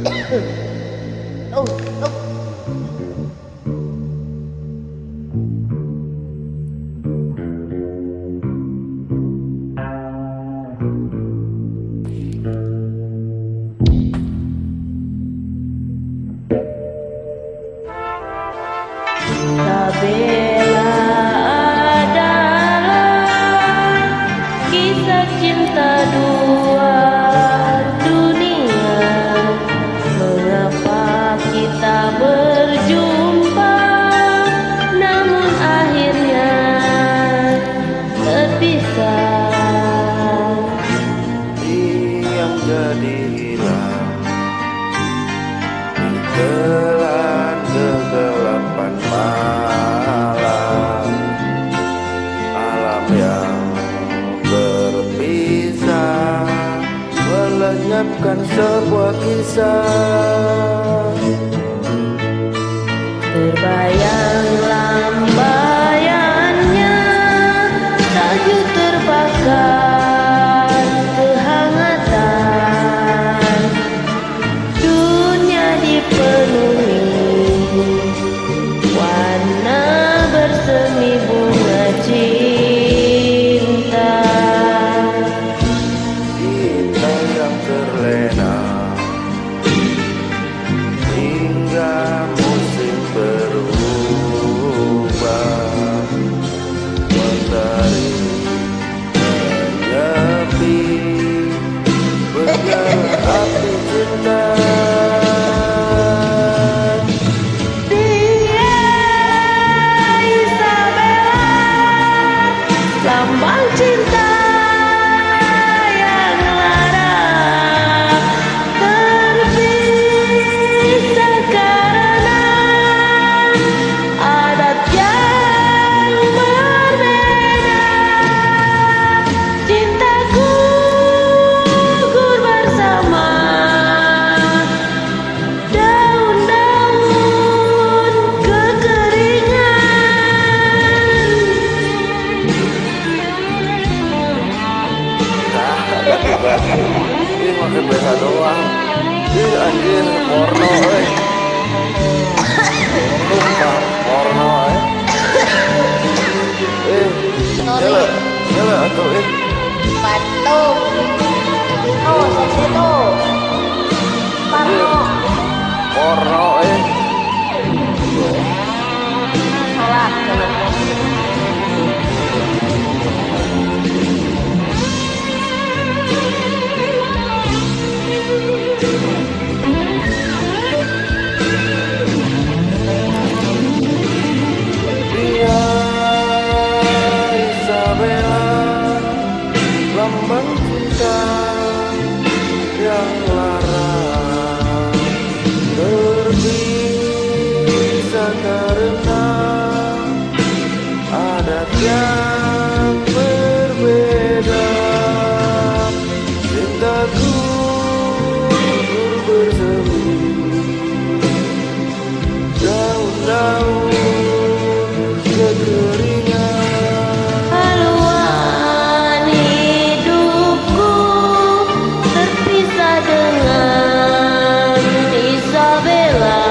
Oh, oh. Sabela adalah kisah cinta dua dunia. Mengapa kita berjumpa, namun akhirnya terpisah. Yang jadi hilang ditelan kegelapan malam, alam yang berpisah melenyapkan sebuah kisah. Terbayang lambayannya, salju terbakar kehangatan. Dunia dipenuhi warna bersemi bunga cinta. Kita yang terlena hingga musim berubah, mentari menyepi, bernyala api cinta. Dia Isabella, lambang cinta yang lara, terpisah karena adat yang berbeda. Cintaku gugur bersama daun-daun kekeringan. Ini makin biasa doang. Ih anjir, porno Sumpah, porno nyala, nyala atuh Patung. Oh, seksi tuh. Parno. porno Salah kenapa? Dia Isabella, lambang cinta yang lara, terpisah karena adat yang berbeda. Cintaku gugur bersemi, daun-daun kekeringan. Haluan hidupku terpisah dengan Isabella,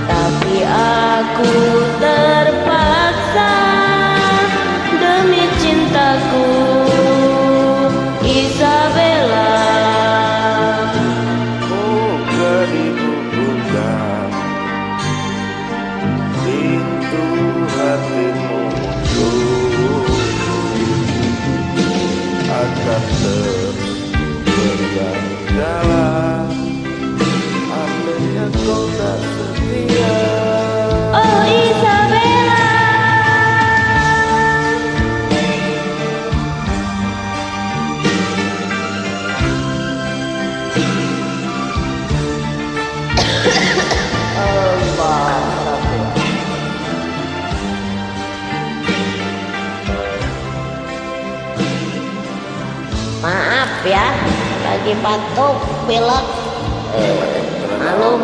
tapi aku terpaksa demi cintaku Isabella. Moga dibukukan pintu hatimu untukku, akan berjalan andainya kau tak setia. Oh Isabella, Maaf ya, lagi batuk, pilek.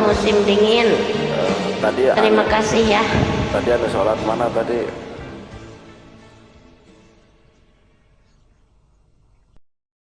Musim dingin. Tadi terima kasih ya. tadi ada sholat mana tadi?